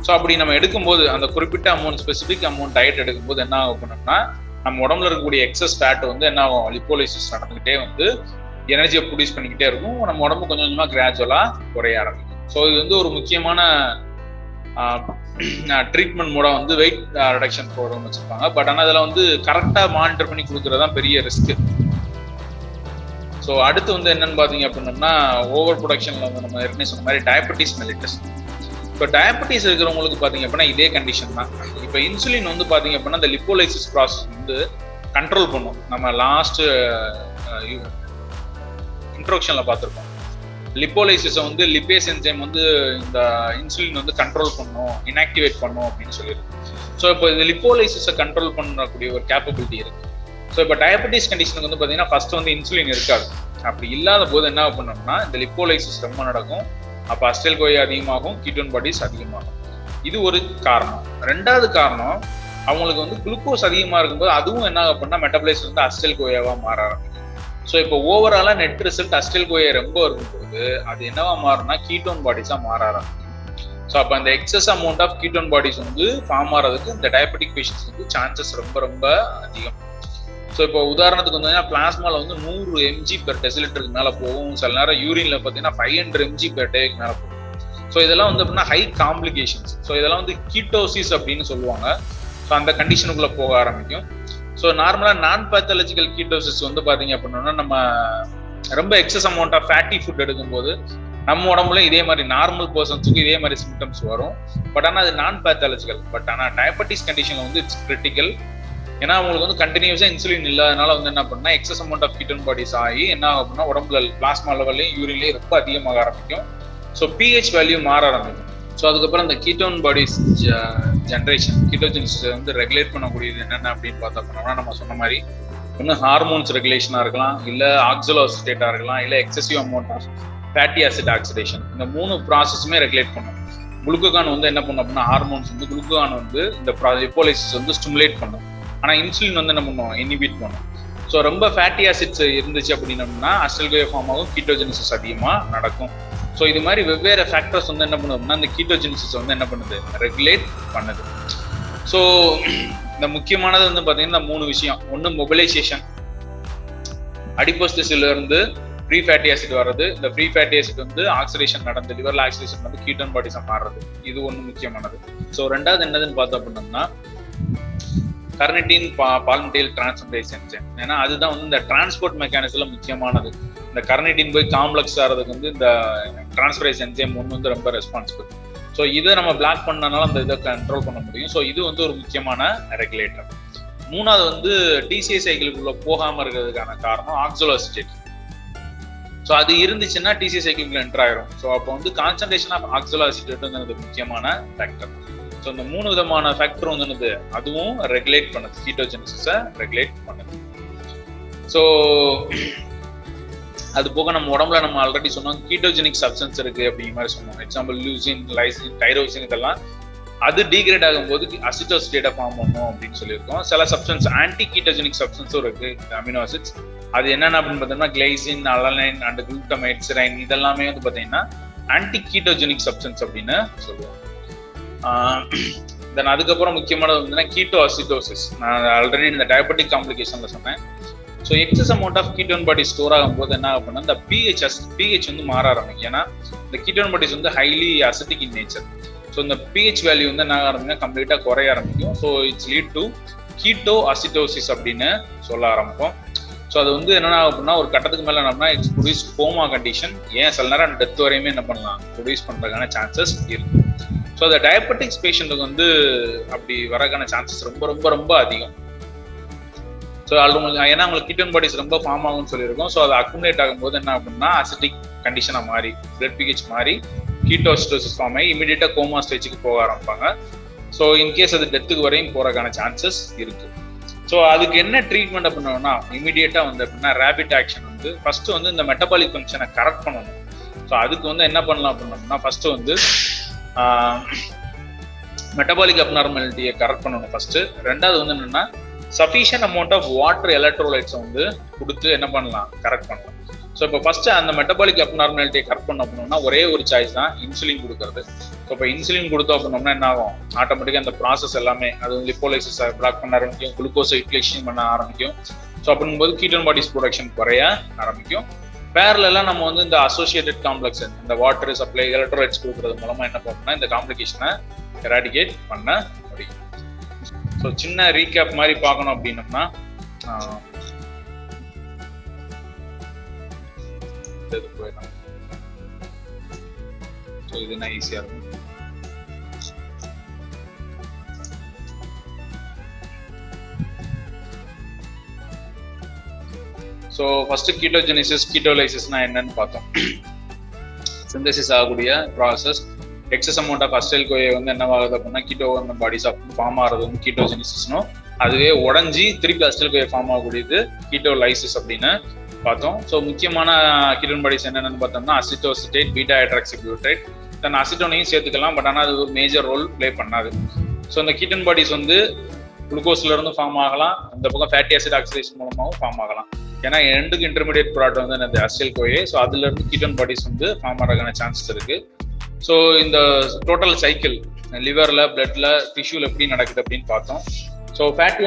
ஸோ அப்படி நம்ம எடுக்கும்போது அந்த குறிப்பிட்ட அமௌண்ட் ஸ்பெசிபிக் அமௌண்ட் டயட் எடுக்கும்போது என்ன ஆகும் அப்படின்னோம்னா, நம்ம உடம்புல இருக்கக்கூடிய எக்ஸஸ் ஃபேட் வந்து என்ன ஆகும், லிப்போலைசிஸ் நடந்துகிட்டே வந்து எனர்ஜியை ப்ரொடியூஸ் பண்ணிக்கிட்டே இருக்கும். நம்ம உடம்பு கொஞ்சம் கொஞ்சமா கிராஜுவலா குறைய ஆரம்பிக்கும். ஸோ இது வந்து ஒரு முக்கியமான ட்ரீட்மெண்ட் மூட வந்து வெயிட் ரிடக்ஷன் ப்ரோக்ராம் வச்சிருப்பாங்க. பட் ஆனால் அதில் வந்து கரெக்டாக மானிட்டர் பண்ணி கொடுக்குறதுதான் பெரிய ரிஸ்க். ஸோ அடுத்து வந்து என்னன்னு பார்த்தீங்க அப்படின்னோம்னா, ஓவர் ப்ரொடக்ஷன்ல வந்து நம்ம ஏற்கனவே சொன்ன மாதிரி டயபெட்டிஸ் மெலிட்டஸ். இப்போ டயபெட்டிஸ் இருக்கிறவங்களுக்கு பார்த்தீங்க அப்படின்னா இதே கண்டிஷன் தான். இப்போ இன்சுலின் வந்து பார்த்தீங்க அப்படின்னா இந்த லிப்போலைசிஸ் ப்ராசஸ் வந்து கண்ட்ரோல் பண்ணும். நம்ம லாஸ்ட் இன்ட்ரோடக்ஷன்ல பார்த்துருக்கோம். லிப்போலைசிஸை வந்து லிப்பேஸ் என்சைம் வந்து இந்த இன்சுலின் வந்து கண்ட்ரோல் பண்ணும், இன்ஆக்டிவேட் பண்ணும் அப்படின்னு சொல்லியிருக்கு. ஸோ இப்போ இந்த லிப்போலைசிஸை கண்ட்ரோல் பண்ணக்கூடிய ஒரு கேப்பபிலிட்டி இருக்கு. ஸோ இப்போ டயபெட்டிஸ் கண்டிஷனுக்கு வந்து பார்த்தீங்கன்னா ஃபர்ஸ்ட் வந்து இன்சுலின் இருக்காது. அப்படி இல்லாத போது என்ன பண்ணோம்னா இந்த லிப்போலைசிஸ் ரொம்ப நடக்கும். அப்போ அஸ்டைல் கோயா அதிகமாகும், கீட்டோன் பாடிஸ் அதிகமாகும். இது ஒரு காரணம். ரெண்டாவது காரணம், அவங்களுக்கு வந்து குளுக்கோஸ் அதிகமாக இருக்கும்போது அதுவும் என்ன அப்படின்னா மெட்டபாலைஸ் வந்து அஸ்டைல் கோயாவா மாற ஆரம்பிக்கும். ஸோ இப்போ ஓவராலா நெட் ரிசல்ட் அஸ்டைல் கோயா ரொம்ப இருக்கும்போது அது என்னவா மாறும்னா கீட்டோன் பாடிஸா மாற ஆரம்பிக்கும். ஸோ அப்போ அந்த excess amount of ketone bodies வந்து ஃபார்ம் ஆகிறதுக்கு இந்த டயபெட்டிக் பேஷண்ட்ஸ் வந்து சான்சஸ் ரொம்ப ரொம்ப அதிகம். ஸோ இப்போ உதாரணத்துக்கு வந்து பிளாஸ்மால வந்து 100 mg/dL மேல போகும். சில நேரம் யூரின்ல பார்த்தீங்கன்னா 500 mg/day மேல போகும். ஸோ இதெல்லாம் வந்து அப்படின்னா ஹை காம்ப்ளிகேஷன்ஸ். ஸோ இதெல்லாம் வந்து கீட்டோசிஸ் அப்படின்னு சொல்லுவாங்க. ஸோ அந்த கண்டிஷனுக்குள்ள போக ஆரம்பிக்கும். ஸோ நார்மலா நான் பேத்தாலஜிக்கல் கீட்டோசிஸ் வந்து பாத்தீங்க அப்படின்னா நம்ம ரொம்ப excess amount of fatty food எடுக்கும்போது நம்ம உடம்புல இதே மாதிரி நார்மல் பர்சன்ஸுக்கு இதே மாதிரி சிம்டம்ஸ் வரும். பட் ஆனால் அது நான் பேத்தாலஜிக்கல். பட் ஆனால் டயபெட்டிஸ் கண்டிஷன்ல வந்து இட்ஸ் கிரிட்டிக்கல். ஏன்னா அவங்களுக்கு வந்து கண்டினியூஸா இன்சுலின் இல்லாதனால வந்து என்ன பண்ணா excess amount of ketone bodies ஆகி என்ன ஆகும் அப்படின்னா உடம்புல பிளாஸ்மா லெவல்லையும் யூரின்லையும் ரொம்ப அதிகமாக ஆரம்பிக்கும். ஸோ பிஹெச் வேல்யூ மாற ஆரம்பிக்கும். ஸோ அதுக்கப்புறம் இந்த கீட்டோன் பாடிஸ் ஜென்ரேஷன் கீட்டோஜெனிசிஸ் வந்து ரெகுலேட் பண்ணக்கூடியது என்னென்ன அப்படின்னு பார்த்தோம்னா நம்ம சொன்ன மாதிரி ஒன்று ஹார்மோன்ஸ் ரெகுலேஷனா இருக்கலாம், இல்லை ஆக்சலோசிடேட்டா இருக்கலாம், இல்லை excessive amount of fatty acid oxidation. இந்த 3 ப்ராசஸுமே ரெகுலேட் பண்ணும். குளுக்கோகான் வந்து என்ன பண்ணும் அப்படின்னா ஹார்மோன்ஸ் வந்து குளுக்கோகான் வந்து இந்த லிப்போலைசிஸ் வந்து ஸ்டிமுலேட் பண்ணும். ஆனால் இன்சுலின் வந்து என்ன பண்ணும், இனிபிட் பண்ணும். ஸோ ரொம்ப ஃபேட்டி ஆசிட்ஸ் இருந்துச்சு அப்படின்னம்னா அஸ்டைல் கோயா ஃபார்ம் ஆகும், கீட்டோஜெனிசிஸ் அதிகமாக நடக்கும். ஸோ இது மாதிரி வெவ்வேறு ஃபேக்டர்ஸ் வந்து என்ன பண்ணுவோம்னா இந்த கீட்டோஜெனிசிஸ் வந்து என்ன பண்ணுது, ரெகுலேட் பண்ணுது. ஸோ இந்த முக்கியமானது வந்து பார்த்தீங்கன்னா இந்த 3 விஷயம். ஒன்று மொபிலைசேஷன், அடிப்போஸ் திசுல இருந்து ஃப்ரீ ஃபேட்டி ஆசிட் வர்றது, இந்த ஃப்ரீ ஃபேட்டி ஆசிட் வந்து ஆக்சிடேஷன் நடந்து லிவர்ல ஆக்சிடேஷன் வந்து கீட்டோன் பாடிஸா மாறுறது, இது ஒன்று முக்கியமானது. ஸோ ரெண்டாவது என்னதுன்னு பார்த்தோம் அப்படின்னோம்னா கர்னிட்டின் பால்மடைல் டிரான்ஸ்ஃபரேஸ் என்சைம். ஏன்னா அதுதான் வந்து இந்த டிரான்ஸ்போர்ட் மெக்கானிசம்ல முக்கியமானது. இந்த கர்னிட்டின் போய் காம்ப்ளெக்ஸ் ஆகிறதுக்கு வந்து இந்த டிரான்ஸ்ஃபரேஸ் என்சைம் ஒன்று வந்து ரொம்ப ரெஸ்பான்சிபிள். ஸோ இதை நம்ம பிளாக் பண்ணனால அந்த இதை கண்ட்ரோல் பண்ண முடியும். ஸோ இது வந்து ஒரு முக்கியமான ரெகுலேட்டர். மூணாவது வந்து டிசிஏ சைக்கிளுக்குள்ள போகாம இருக்கிறதுக்கான காரணம் ஆக்சலோசிட்டேட். ஸோ அது இருந்துச்சுன்னா டிசிஏ சைக்கிள் என்டர் ஆயிரும். ஸோ அப்போ வந்து கான்சன்ட்ரேஷன் ஆஃப் ஆக்சலோசிட்டேட்ங்கிறது முக்கியமான ஃபேக்டர். ஸோ இந்த 3 விதமான ஃபேக்டர் வந்து அதுவும் ரெகுலேட் பண்ணுது, கீட்டோஜெனிசிஸை ரெகுலேட் பண்ணுது. ஸோ அது போக நம்ம உடம்புல நம்ம ஆல்ரெடி சொன்னோம் கீட்டோஜெனிக் சப்ஸ்டன்ஸ் இருக்கு அப்படிங்கிற மாதிரி சொன்னோம். எக்ஸாம்பிள் லியூசின், லைசின், டைரோசின், இதெல்லாம் அது டீக்ரேட் ஆகும்போது அசிட்டோசிடேட்டை ஃபார்ம் பண்ணும் அப்படின்னு சொல்லியிருக்கோம். சில சப்ஸ்டன்ஸ் ஆன்டி கீட்டோஜெனிக் சப்ஸ்டன்ஸும் இருக்கு, அமினோ ஆசிட்ஸ். அது என்னென்ன அப்படின்னு பார்த்தோம்னா கிளைசின், அலனைன் அண்ட் குளுட்டமைட், சிரைன், இதெல்லாமே வந்து பார்த்தீங்கன்னா ஆன்டி கீட்டோஜெனிக் சப்ஸ்டன்ஸ் அப்படின்னு சொல்லுவோம். தென் அதுக்கப்புறம் முக்கியமானது வந்து கீட்டோ அசிடோசிஸ். நான் ஆல்ரெடி இந்த டயபெட்டிக் காம்ப்ளிகேஷன்ல சொன்னேன். So excess amount of ketone body store ஆகும்போது என்ன ஆகும்னா இந்த பிஹெச் வந்து மாற ஆரம்பிக்கும். ஏன்னா இந்த கீட்டோன் பாடிஸ் வந்து highly acetic in nature. So இந்த பிஹெச் வேல்யூ வந்து என்ன ஆரம்பிக்கும், கம்ப்ளீட்டாக குறைய ஆரம்பிக்கும். So it's lead to keto acidosis அப்படின்னு சொல்ல ஆரம்பிக்கும். ஸோ அது வந்து என்னென்ன அப்படின்னா ஒரு கட்டத்துக்கு மேலே என்னன்னா இட்ஸ் ப்ரொடியூஸ் கோமா கண்டிஷன். ஏன் சில நேரம் டெத் வரையுமே என்ன பண்ணலாம், ப்ரொடியூஸ் பண்ணுறதுக்கான சான்சஸ் இருக்கு. ஸோ அந்த டயபெட்டிக்ஸ் பேஷண்ட்டுக்கு வந்து அப்படி வரக்கான சான்சஸ் ரொம்ப ரொம்ப ரொம்ப அதிகம். ஸோ ஏன்னா அவங்களுக்கு கீட்டோன் பாடிஸ் ரொம்ப ஃபார்ம் ஆகும்னு சொல்லியிருக்கோம். ஸோ அது அக்குமுலேட் ஆகும்போது என்ன அப்படின்னா அசிட்டிக் கண்டிஷனாக மாறி பிளட் பிஹெச் மாறி கீட்டோசிடோசிஸ் ஃபார்ம் ஆகி இமீடியட்டா கோமா ஸ்டேஜுக்கு போக ஆரம்பிப்பாங்க. ஸோ இன்கேஸ் அது டெத்துக்கு வரையும் போறதுக்கான சான்சஸ் இருக்கு. ஸோ அதுக்கு என்ன ட்ரீட்மெண்ட் பண்ணணும்னா இமீடியட்டா வந்து அப்படின்னா ரேபிட் ஆக்ஷன் வந்து ஃபர்ஸ்ட் வந்து இந்த மெட்டபாலிக் ஃபங்க்ஷனை கரெக்ட் பண்ணணும். ஸோ அதுக்கு வந்து என்ன பண்ணலாம் அப்படின்னோம்னா ஃபர்ஸ்ட் வந்து மெட்டபாலிக் அப்நார்மாலிட்டியை கரெக்ட் பண்ணணும் ஃபர்ஸ்ட். ரெண்டாவது வந்து என்னன்னா சஃபிஷியன்ட் அமௌண்ட் ஆஃப் வாட்டர் எலக்ட்ரோலைட்ஸை வந்து கொடுத்து என்ன பண்ணலாம், கரெக்ட் பண்ணலாம். ஸோ இப்போ ஃபர்ஸ்ட் அந்த மெட்டபாலிக் அப்நார்மாலிட்டியை கரெக்ட் பண்ண அப்படின்னா ஒரே ஒரு சாய்ஸ் தான் இன்சுலின் கொடுக்கறது. ஸோ இப்போ இன்சுலின் கொடுத்தோம் அப்படின்னோம்னா என்ன ஆகும், ஆட்டோமேட்டிக்காக அந்த ப்ராசஸ் எல்லாமே அது வந்து லிப்போலைசிஸ் பிளாக் பண்ண ஆரம்பிக்கும், குளுக்கோஸை யூட்டிலைசேஷன் பண்ண ஆரம்பிக்கும். ஸோ அப்படிங்கும்போது கீட்டோன் பாடிஸ் ப்ரொடக்ஷன் குறைய ஆரம்பிக்கும். பேரலெல்லாம் நம்ம வந்து இந்த அசோசியேட்டட் காம்ப்ளெக்ஸ் இந்த வாட்டர் சப்ளை எலக்ட்ரோலைட்ஸ் கொடுக்கறது மூலமா என்ன பண்ணணும்னா இந்த காம்ப்ளிகேஷனை எராடிகேட் பண்ண முடியும். ஸோ சின்ன ரீகேப் மாதிரி பார்க்கணும் அப்படின்னம்னா ஸோ இதுனா ஈஸியா இருக்கும். ஸோ ஃபர்ஸ்ட் கீட்டோஜெனிசிஸ் கீட்டோலைசிஸ்னா என்னன்னு பார்த்தோம். சிந்தசிஸ் ஆகக்கூடிய process. Excess amount of acetyl கோயை வந்து என்ன ஆகுது அப்படின்னா கீட்டோ பாடிஸ் ஃபார்ம் ஆகிறது வந்து கீட்டோஜெனிசிஸ்னும், அதுவே உடஞ்சி திருப்பி அஸ்டைல் கோயை ஃபார்ம் ஆகக்கூடியது கீட்டோலைசிஸ் அப்படின்னு பார்த்தோம். ஸோ முக்கியமான கீட்டோன் பாடிஸ் என்னென்னு பார்த்தோம்னா அசிட்டோசிட்டேட், பீட்டா ஹைட்ராக்சி பியூட்ரேட், தென் அசிட்டோனையும் சேர்த்துக்கலாம். பட் ஆனால் அது ஒரு மேஜர் ரோல் பிளே பண்ணாது. ஸோ இந்த கீட்டோன் பாடிஸ் வந்து குளுக்கோஸ்ல இருந்து ஃபார்ம் ஆகலாம், இந்த பக்கம் ஃபேட்டி ஆசிட் ஆக்சிடேஷன் மூலமாகவும் ஃபார்ம் ஆகலாம். ஏன்னா ரெண்டுக்கு இன்டர்மீடியட் ப்ராடக்ட் வந்து அந்த அஸ்டைல் கோயே. ஸோ அதுல இருந்து கீட்டோன் பாடிஸ் வந்து ஃபார்ம் ஆகிறதுக்கான சான்சஸ் இருக்கு. ஸோ இந்த டோட்டல் சைக்கிள் லிவர்ல, பிளட்ல, டிஷ்யூல எப்படி நடக்குது அப்படின்னு பார்த்தோம். ஸோ ஃபேட்டி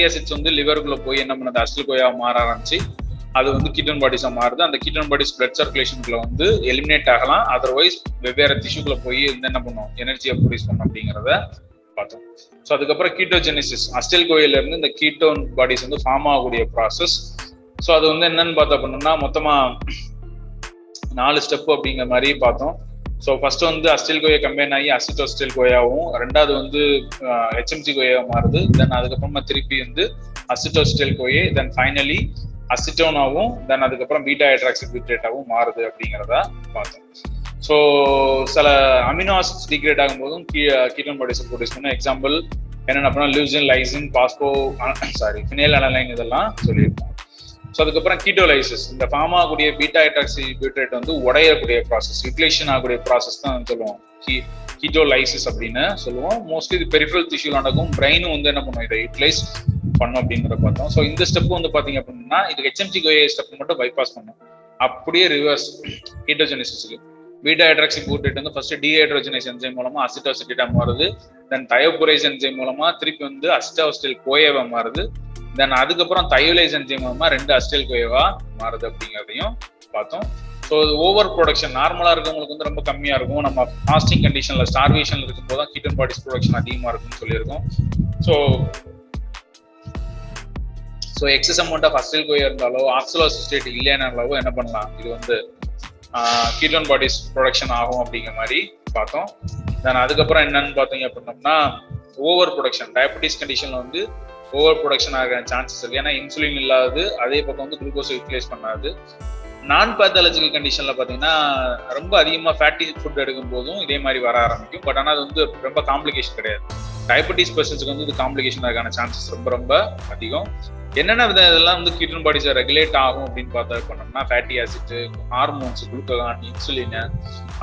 ஆசிட்ஸ் வந்து லிவருக்குள்ள போய் என்ன பண்ணுது, அஸ்டைல் கோயா மாற ஆரம்பிச்சு அது வந்து கீட்டோன் பாடிஸா மாறுது. அந்த கீட்டோன் பாடிஸ் பிளட் சர்க்குலேஷனுக்குள்ள வந்து எலிமினேட் ஆகலாம், அதர்வைஸ் வெவ்வேறு டிஷ்யூக்குள்ள போய் என்ன பண்ணும், எனர்ஜியை ப்ரொடியூஸ் பண்ணும் அப்படிங்கிறத பார்த்தோம். ஸோ அதுக்கப்புறம் கீட்டோஜெனிசிஸ் அஸ்டைல் கோயில இருந்து இந்த கீட்டோன் பாடிஸ் வந்து ஃபார்ம் ஆகக்கூடிய ப்ராசஸ். ஸோ அது வந்து என்னன்னு பார்த்தோம் அப்படின்னா மொத்தமா 4 ஸ்டெப் அப்படிங்கிற மாதிரி பார்த்தோம். ஸோ ஃபர்ஸ்ட் வந்து அஸ்டைல் கோயா கம்பைன் ஆகி அசிட்டோஸ்டைல் கோயாவும், ரெண்டாவது வந்து HMG கோயா மாறுது, தென் அதுக்கப்புறமா திருப்பி வந்து அசிட்டோஸ்டைல் கோயே, தென் ஃபைனலி அசிட்டோனாவும், தென் அதுக்கப்புறம் பீட்டா ஹைட்ராக்சி பியூட்ரேட்டாவும் மாறுது அப்படிங்கிறத பார்த்தோம். ஸோ சில அமினோ ஆசிட்ஸ் டிகிரேட் ஆகும்போதும் கீட்டோன் பாடிஸ் ப்ரொடியூஸ் பண்ண எக்ஸாம்பிள் என்னென்ன பண்ணா லியூசின், லைசின், ஃபினைல் அலனைன் இதெல்லாம் சொல்லியிருக்கோம். ஸோ அதுக்கப்புறம் கீட்டோலைசிஸ் இந்த ஃபார்ம் ஆகக்கூடிய பீட்டா ஹைட்ராக்சி பியூட்ரேட் வந்து உடையக்கூடிய ப்ராசஸ், யூட்டிலைசேஷன் ஆகக்கூடிய ப்ராசஸ் தான் சொல்லுவோம் கீட்டோலைசிஸ் அப்படின்னு சொல்லுவோம். மோஸ்ட்லி இது பெரிஃபரல் டிஷ்யூல நடக்கும், பிரெயினும் வந்து என்ன பண்ணும் இதை யூட்டிலைஸ் பண்ணும் அப்படிங்கிறத பார்த்தோம். ஸோ இந்த ஸ்டெப் வந்து பார்த்தீங்க அப்படின்னா இது HMG கோஏ ஸ்டெப் மட்டும் பைபாஸ் பண்ணும். அப்படியே ரிவர்ஸ் கீட்டோஜெனிசிஸ்க்கு பீட்டா ஹைட்ராக்சி பூட்டேட் வந்து ஃபர்ஸ்ட் டீஹைட்ரோஜனைஸ் என்சைம் மூலமா அசிட்டோசிட்டேட்டா மாறுது, தென் தயோபுரைஸ் என்சைம் மூலமா திருப்பி வந்து அசிட்டோசிட்டைல் கோயேவா மாறுது, தென் அதுக்கப்புறம் தயோலைஸ் என்சைம் மூலமா 2 அசிட்டைல் கோயேவா மாறுது அப்படிங்கிறதையும் பார்த்தோம். ஸோ ஓவர் ப்ரொடக்ஷன் நார்மலா இருக்கவங்களுக்கு வந்து ரொம்ப கம்மியா இருக்கும். நம்ம ஃபாஸ்டிங் கண்டிஷன்ல ஸ்டார்வேஷன்ல இருக்கும்போது தான் கீட்டோன் பாடிஸ் ப்ரொடக்ஷன் அதிகமா இருக்கும்னு சொல்லியிருக்கோம். So excess amount of acetyl கோயா இருந்தாலோ ஆக்சலோசிஸ்டேட் இல்லைனாலோ என்ன பண்ணலாம், இது வந்து கீட்டோன் பாடிஸ் ப்ரொடக்ஷன் ஆகும் அப்படிங்கிற மாதிரி பார்த்தோம். தென் அதுக்கப்புறம் என்னன்னு பார்த்தீங்க அப்படின்னோம்னா ஓவர் ப்ரொடக்ஷன் டயபெட்டிஸ் கண்டிஷன்ல வந்து ஓவர் ப்ரொடக்ஷன் ஆகிற சான்சஸ் இருக்கு. ஏன்னா இன்சுலின் இல்லாது அதே பக்கம் வந்து குளுக்கோஸ் யூட்டிலைஸ் பண்ணாது. நான் பேத்தாலஜிக்கல் கண்டிஷன்ல பாத்தீங்கன்னா ரொம்ப அதிகமா ஃபேட்டி ஃபுட் எடுக்கும் போதும் இதே மாதிரி வர ஆரம்பிக்கும். பட் ஆனால் அது வந்து ரொம்ப காம்ப்ளிகேஷன் கிடையாது. டயபெட்டிஸ் பர்சன்ஸுக்கு வந்து இது காம்ப்ளிகேஷன் ஆகான சான்சஸ் ரொம்ப ரொம்ப அதிகம். என்னென்ன இதெல்லாம் வந்து கீட்டோன் பாடிஸை ரெகுலேட் ஆகும் அப்படின்னு பார்த்தா பண்ணோம்னா fatty acid, hormones, glucagon, insulin,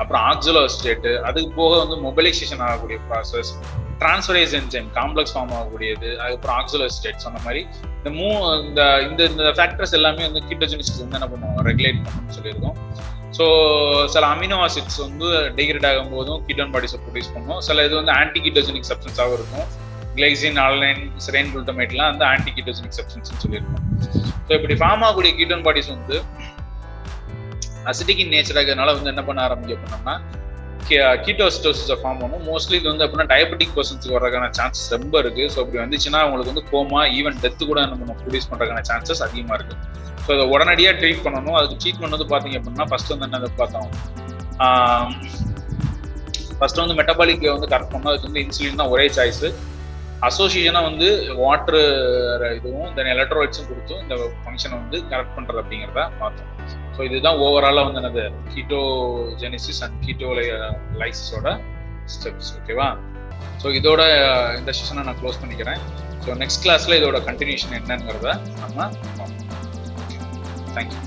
அப்புறம் ஆக்சலோஸ்டேட், அதுக்கு போக வந்து மொபைலைசேஷன் ஆகக்கூடிய process, transferase enzyme complex form ஆகக்கூடியது, அதுக்கப்புறம் ஆக்சலோஸ்டேட் சொன்ன மாதிரி இந்த ஃபேக்டர்ஸ் எல்லாமே வந்து கீட்டோஜெனிசிஸ் வந்து என்ன பண்ணுவோம், ரெகுலேட் பண்ணணும்னு சொல்லியிருக்கோம். ஸோ சில அமினோ ஆசிட்ஸ் வந்து டிகிரேட் ஆகும் போதும் கீட்டோன் பாடிஸை ப்ரொடியூஸ் பண்ணும். சில இது வந்து ஆன்டி கீட்டோஜெனிக் சப்ஸ்டன்ஸாகவும் இருக்கும். கிளைசின், அலனைன், செரைன், குளுட்டமேட்லாம் வந்து ஆன்டி கீட்டோஜெனிக் சப்ஸ்டன்ஸ் சொல்லியிருக்கோம். ஸோ இப்படி ஃபார்ம் ஆகக்கூடிய கீட்டோன் பாடிஸ் வந்து அசிட்டிக் இன் நேச்சர் ஆகிறதுனால வந்து என்ன பண்ண ஆரம்பிக்கும் அப்படின்னா கீட்டோசிட்டோசிஸை ஃபார்ம் பண்ணும். மோஸ்ட்லி இது வந்து அப்படின்னா டயபெட்டிக் பர்சன்ஸுக்கு வரதுக்கான சான்சஸ் ரொம்ப இருக்கு. ஸோ இப்படி வந்துச்சுன்னா அவங்களுக்கு வந்து கோமா, ஈவன் டெத்து கூட நம்ம ப்ரொடியூஸ் பண்றதுக்கான சான்சஸ் அதிகமா இருக்கு. ஸோ இதை உடனடியாக ட்ரீட் பண்ணணும். அதுக்கு ட்ரீட்மெண்ட் வந்து பார்த்தீங்க அப்படின்னா ஃபர்ஸ்ட் வந்து என்ன பார்த்தோம், ஃபர்ஸ்ட் வந்து மெட்டபாலிக் வந்து கரெக்ட் பண்ணணும். அதுக்கு வந்து இன்சுலின் தான் ஒரே சாய்ஸ். அசோசியேஷனா வந்து வாட்டர் இதுவும் தென் எலக்ட்ரோலைட்ஸும் கொடுத்தும் இந்த ஃபங்க்ஷனை வந்து கரெக்ட் பண்றது அப்படிங்கிறத பார்த்தோம். ஸோ இதுதான் ஓவராலா வந்து என்னது கீட்டோஜெனிசிஸ் அண்ட் கீட்டோலைசிஸோட ஸ்டெப்ஸ். ஓகேவா? ஸோ இதோட இந்த செஷனை நான் க்ளோஸ் பண்ணிக்கிறேன். ஸோ நெக்ஸ்ட் கிளாஸ்ல இதோட கண்டினியூஷன் என்னங்கிறத நம்ம பார்ப்போம். தேங்க்யூ.